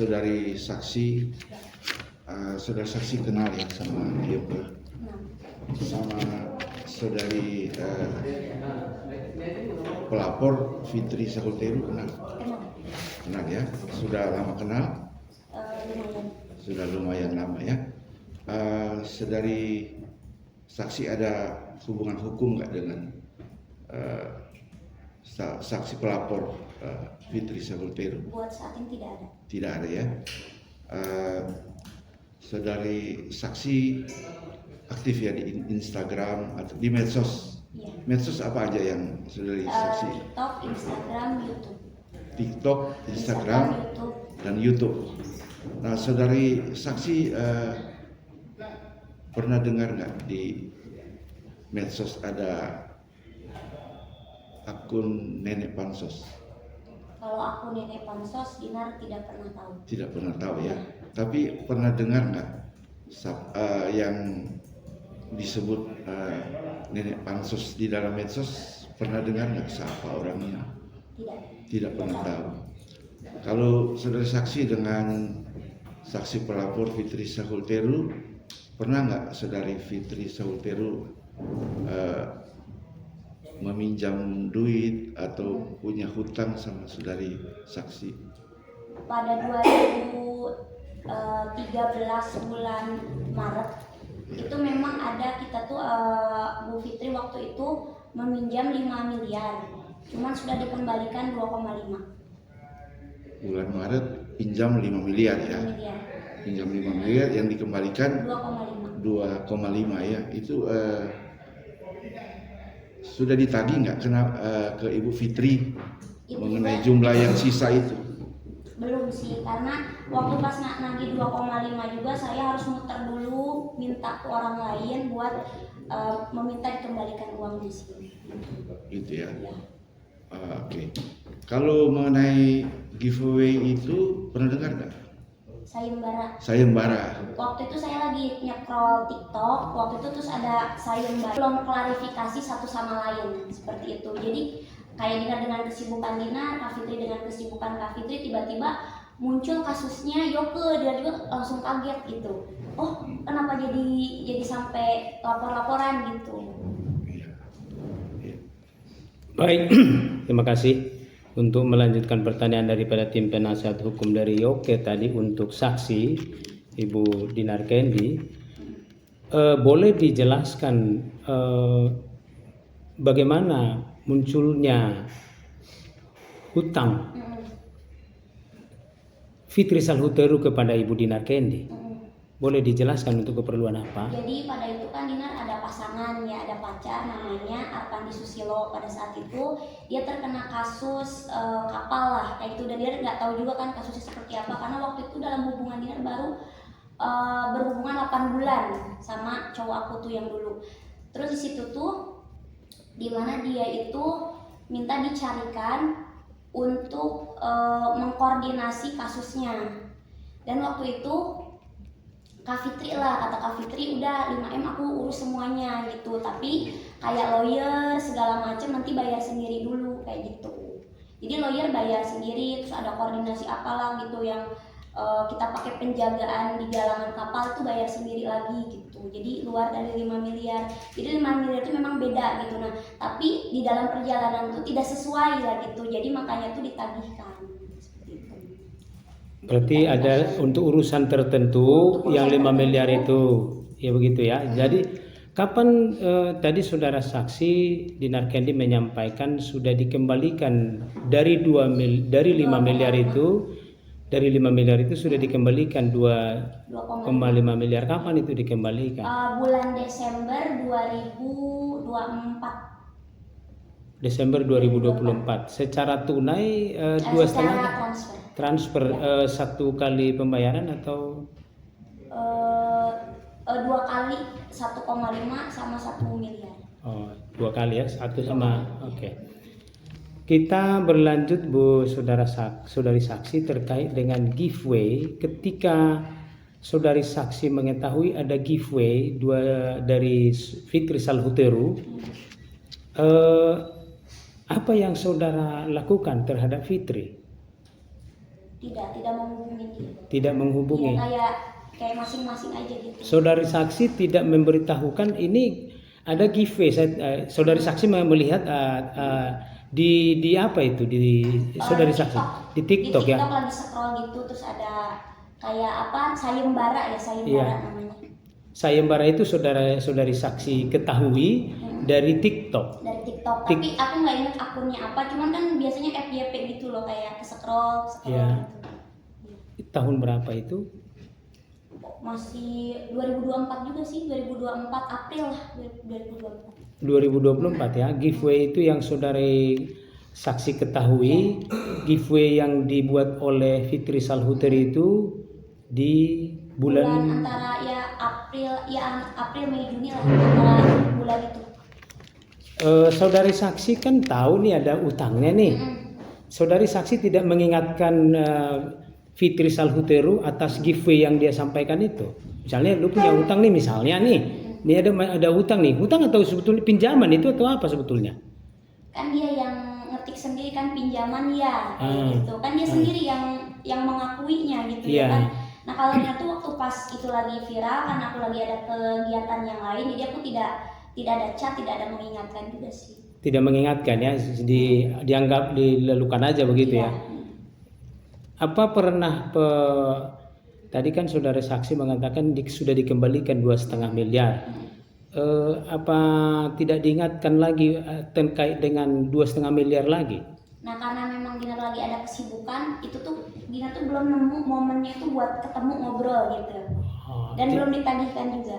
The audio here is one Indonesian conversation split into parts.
saudari saksi, saudara saksi kenal ya sama dia, sama saudari pelapor Fitri Sahulteru kenal ya, sudah lama kenal, sudah lumayan lama ya. Saudari saksi ada hubungan hukum nggak dengan saksi pelapor Fitri Sahulteru? Buat saat ini tidak ada. Tidak ada ya. Saudari saksi aktif ya di Instagram atau di medsos? Iya. Medsos apa aja yang saudari saksi? TikTok, Instagram, YouTube. TikTok, Instagram, YouTube. dan YouTube. Nah, saudari saksi pernah dengar nggak di medsos ada akun Nenek Pansos? Kalau akun Nenek Pansos, Dinar tidak pernah tahu. Tidak pernah tahu ya. Tapi pernah dengar nggak yang disebut Nenek Pansos di dalam medsos? Pernah dengar nggak siapa orangnya? Tidak. Tidak pernah tahu. Kalau saudara saksi dengan saksi pelapor Fitri Sahulteru, pernah nggak saudari Fitri Sahulteru meminjam duit atau punya hutang sama saudari saksi? Pada 2013 bulan Maret itu memang ada, kita tuh Bu Fitri waktu itu meminjam 5 miliar, cuman sudah dikembalikan 2,5. Bulan Maret pinjam 5 miliar ya. 5 miliar. Pinjam 5 miliar yang dikembalikan 2,5. 2,5 ya. Itu sudah ditagih nggak ke Ibu Fitri Itu mengenai juga jumlah yang sisa itu? belum sih, karena waktu pas nagih 2,5 juga saya harus muter dulu minta ke orang lain buat meminta dikembalikan uangnya sih. Gitu ya. Ya. Oke. Kalau mengenai giveaway itu pernah dengar nggak? Sayembara. Sayembara. Waktu itu saya lagi nyekrol TikTok, waktu itu terus ada sayembara, belum klarifikasi satu sama lain seperti itu. Jadi kayak Dinar dengan kesibukan Dinar, Kak Fitri dengan kesibukan Kak Fitri, tiba-tiba muncul kasusnya Yoke, dia juga langsung kaget gitu. Oh, kenapa jadi sampai lapor-laporan gitu. Baik, terima kasih. Untuk melanjutkan pertanyaan daripada tim penasihat hukum dari Yoke tadi untuk saksi Ibu Dinar Kendi, boleh dijelaskan bagaimana munculnya hutang Fitri Sahulteru kepada Ibu Dinar Kendi? Boleh dijelaskan untuk keperluan apa? Jadi pada itu kan Dinar ada pasangan ya, ada pacar namanya Arpandi Susilo. Pada saat itu dia terkena kasus kapal lah kayak gitu, dan dia nggak tahu juga kan kasusnya seperti apa, karena waktu itu dalam hubungan Dinar baru berhubungan 8 bulan sama cowok aku tuh yang dulu. Terus di situ tuh dimana dia itu minta dicarikan untuk mengkoordinasi kasusnya, dan waktu itu Kak Fitri lah, kata Kak Fitri udah 5M aku urus semuanya gitu, tapi kayak lawyer segala macam nanti bayar sendiri dulu kayak gitu. Jadi lawyer bayar sendiri, terus ada koordinasi apalah gitu yang kita pakai penjagaan di galangan kapal itu bayar sendiri lagi gitu. Jadi luar dari 5 miliar. Jadi 5 miliar itu memang beda gitu. Nah, tapi di dalam perjalanan itu tidak sesuai lah gitu. Jadi makanya itu ditagihkan. Berarti ada untuk urusan tertentu yang 5 miliar itu, ya begitu ya. Jadi kapan tadi saudara saksi Dinar Kendi menyampaikan sudah dikembalikan dari 5 miliar itu, dari 5 miliar itu sudah dikembalikan 2,5 miliar. Kapan itu dikembalikan? Bulan Desember 2024. Desember 2024. Secara tunai 2,5 transfer ya. 1 kali pembayaran atau 2 kali 1,5 sama 1 miliar. Oh, 2 kali ya, 1 sama. Oke. Kita berlanjut Bu saudari saksi terkait dengan giveaway. Ketika saudari saksi mengetahui ada giveaway dari Fitri Sahulteru, apa yang saudara lakukan terhadap Fitri? tidak menghubungi dia. Tidak menghubungi. Iya, kayak masing-masing aja gitu. Saudari saksi tidak memberitahukan ini ada giveaway. Saudari saksi melihat di apa itu di saudari saksi di TikTok ya. Di TikTok lagi scroll gitu terus ada kayak apa sayembara Iya. namanya. Sayembara itu saudari saksi ketahui dari TikTok. Dari TikTok. Tapi aku nggak ingat akunnya apa. Cuman kan biasanya FYP gitu loh kayak scroll Iya. gitu. Tahun berapa itu? Masih 2024 juga sih, 2024 April lah, 2024. 2024 ya. Giveaway itu yang saudari saksi ketahui, giveaway yang dibuat oleh Fitri Salhuteri itu di bulan antara April Mei Juni lah, antara bulan itu. Saudari saksi kan tahu nih ada utangnya nih. Saudari saksi tidak mengingatkan Fitri Salhuteru atas giveaway yang dia sampaikan itu. Misalnya lu punya utang nih misalnya nih. Ini ada utang nih. Utang atau sebetulnya pinjaman itu atau apa sebetulnya? Kan dia yang ngetik sendiri kan pinjaman ya gitu. Kan dia sendiri yang mengakuinya gitu ya kan. Nah, kalau dia tuh waktu pas itu lagi viral karena aku lagi ada kegiatan yang lain jadi aku tidak ada chat, tidak ada mengingatkan juga sih. Tidak mengingatkan ya, dianggap dilalukan aja begitu ya. Apa pernah tadi kan saudara saksi mengatakan sudah dikembalikan 2,5 miliar. Apa tidak diingatkan lagi terkait dengan 2,5 miliar lagi? Nah, karena memang Dinar lagi ada kesibukan, itu tuh Dinar tuh belum nemu momennya itu buat ketemu ngobrol gitu. Dan belum ditagihkan juga.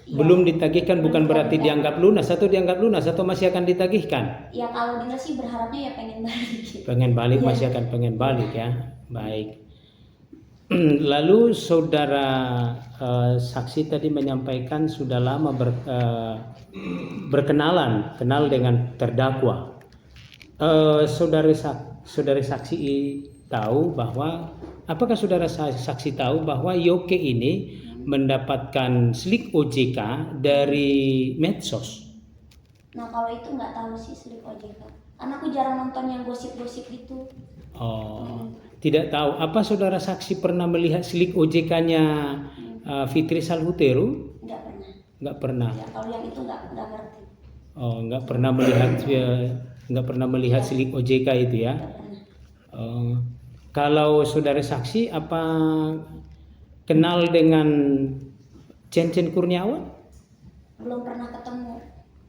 Belum ditagihkan bukan berarti dianggap lunas atau masih akan ditagihkan? Ya kalau Dinar sih berharapnya ya pengen balik. Pengen balik, masih akan pengen balik ya. Baik. Lalu saudara saksi tadi menyampaikan sudah lama kenal dengan terdakwa. Saudari saksi tahu bahwa apakah saudara saksi tahu bahwa Yoke ini mendapatkan slik OJK dari medsos? Nah kalau itu nggak tahu sih slik OJK, karena aku jarang nonton yang gosip-gosip gitu. Tidak tahu. Apa saudara saksi pernah melihat slik OJK-nya Fitri Salhuteru? Nggak pernah. Ya, kalau yang itu nggak ngerti. Nggak pernah melihat slik OJK itu ya. Kalau saudara saksi apa kenal dengan Cencen Kurniawan? Belum pernah ketemu.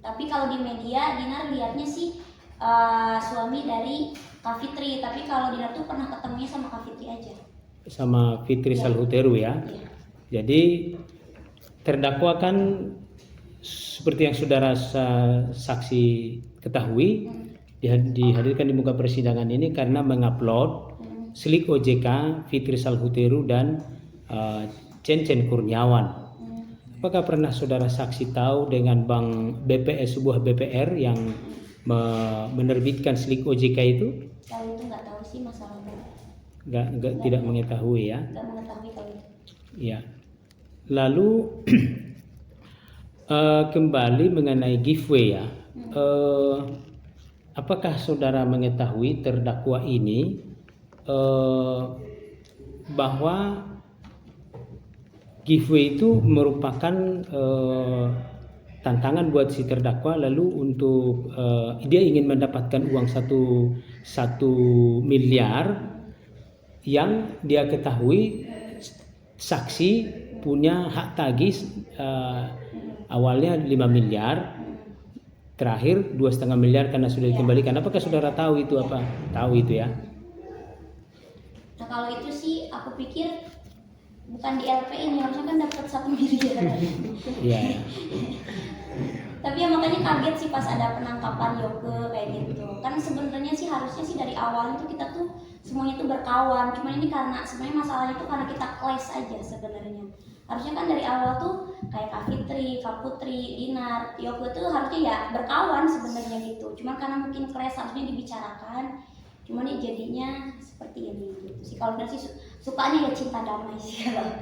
Tapi kalau di media Dinar lihatnya sih suami dari Kak Fitri. Tapi kalau Dinar tuh pernah ketemunya sama Kak Fitri aja. Sama Fitri Salhuteru ya. Jadi terdakwa kan seperti yang saudara saksi ketahui dihadirkan di muka persidangan ini karena mengupload slik OJK Fitri Salhuteru dan Cencen Kurniawan. Apakah pernah saudara saksi tahu dengan bank BPS, sebuah BPR yang menerbitkan slik OJK itu? Kalau itu nggak tahu sih masalahnya. Tidak mengetahui ya. Nggak mengetahui kalau itu. Ya. Lalu kembali mengenai giveaway ya. Apakah saudara mengetahui terdakwa ini bahwa giveaway itu merupakan tantangan buat si terdakwa, lalu untuk dia ingin mendapatkan uang 1 miliar yang dia ketahui saksi punya hak tagih awalnya 5 miliar, terakhir 2,5 miliar karena sudah dikembalikan. Apakah saudara tahu itu apa? Tahu itu ya? Nah kalau itu sih aku pikir bukan di LPI ini, harusnya kan dapat 1 miliar. Iya. Tapi ya makanya kaget sih pas ada penangkapan Yoke kayak gitu. Kan sebenarnya sih harusnya sih dari awal itu kita tuh semuanya tuh berkawan. Cuma ini karena sebenarnya masalahnya tuh karena kita clash aja sebenarnya. Harusnya kan dari awal tuh kayak Kak Fitri, Kak Putri, Dinar, Yoke tuh harusnya ya berkawan sebenarnya gitu. Cuma karena mungkin clash harusnya dibicarakan. Cuman ya jadinya seperti ini gitu sih. Kalau Dinar sih sukanya ya cinta damai sih kalau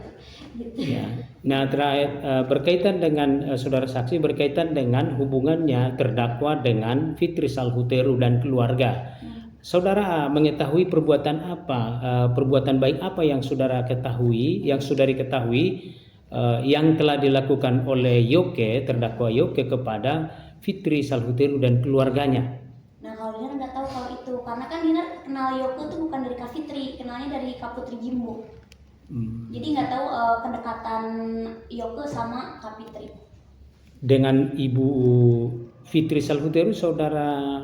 gitu. Ya. Nah terakhir berkaitan dengan saudara saksi berkaitan dengan hubungannya terdakwa dengan Fitri Salhuteru dan keluarga. saudara mengetahui perbuatan apa, perbuatan baik apa yang saudara ketahui, yang saudari ketahui, yang telah dilakukan oleh Yoke, terdakwa Yoke kepada Fitri Salhuteru dan keluarganya? Nah kalau Dinar nggak tahu kalau itu, karena kan Dinar kenal Yoko tuh bukan dari Kak Fitri, kenalnya dari Kak Putri Jimbo. Jadi nggak tahu kedekatan Yoko sama Kak Fitri. Dengan Ibu Fitri Salhuteru saudara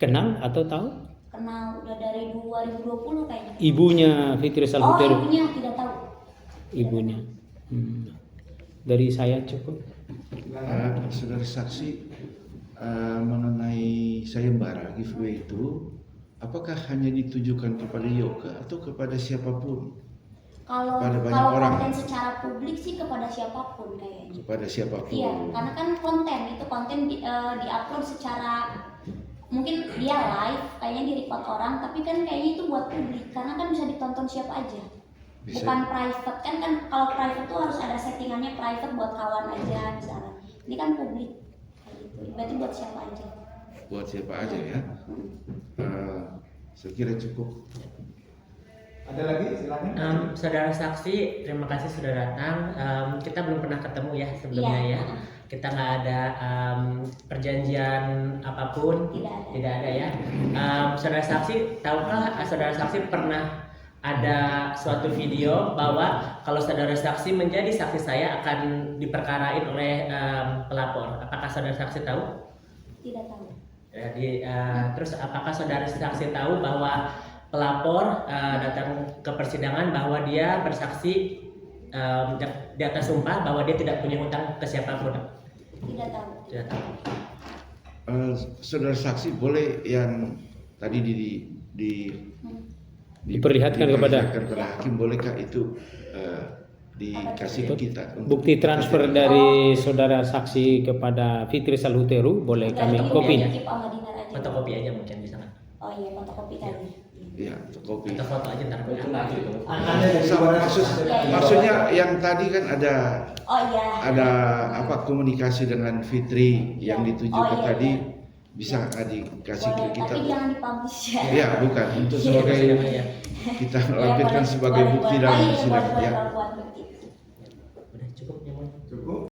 kenal atau tahu? Kenal udah dari 2020 kayaknya. Ibunya Fitri Oh Salhuteru. ibunya tidak tahu. Ibunya. Dari saya cukup. Saudara saksi, mengenai sayembara giveaway itu, apakah hanya ditujukan kepada Yoga atau kepada siapapun? Kalau Pada banyak orang. konten secara publik sih kepada siapapun kayaknya. Kepada siapapun. Iya, karena kan konten di-upload secara mungkin dia live, kayaknya di-record orang, tapi kan kayaknya itu buat publik karena kan bisa ditonton siapa aja. Bisa. Bukan private kan kalau private tuh harus ada settingannya private buat kawan aja misalnya. Ini kan publik. Kayak gitu. Berarti buat siapa aja. Buat siapa aja ya. Saya kira cukup. Ada lagi silakan. Saudara saksi, terima kasih sudah datang. Kita belum pernah ketemu ya sebelumnya Iya. ya. Kita nggak ada perjanjian apapun. Tidak Tidak ada ada. ya. Saudara saksi, tahukah saudara saksi pernah ada suatu video bahwa kalau saudara saksi menjadi saksi saya akan diperkarain oleh pelapor. Apakah saudara saksi tahu? Tidak tahu. Jadi terus apakah saudara saksi tahu bahwa pelapor datang ke persidangan bahwa dia bersaksi di atas sumpah bahwa dia tidak punya hutang ke siapapun? Tidak tahu. Tidak tahu. Saudara saksi boleh yang tadi Diperlihatkan kepada hakim, bolehkah itu dikasih ke kita? bukti transfer dari saudara saksi kepada Fitri Salhuteru, boleh kami Jadi kopinya. udah keep sama Dinar aja. Fotokopi aja mungkin bisa kan? Oh iya, fotokopi tadi. Ya, kopi. Kita foto aja ntar. Maksudnya yang tadi kan Oh iya. ada apa komunikasi dengan Fitri yang ditujukan Oh, iya, tadi, iya. bisa nggak dikasih Boleh, ke kita? tapi jangan dipublish ya. Ya, bukan untuk Iya, sebagai persidangan ya. kita Iya, lampirkan boleh, sebagai boleh, bukti boleh. dalam Oh, iya, persidangan boleh, ya. boleh, buat bukti.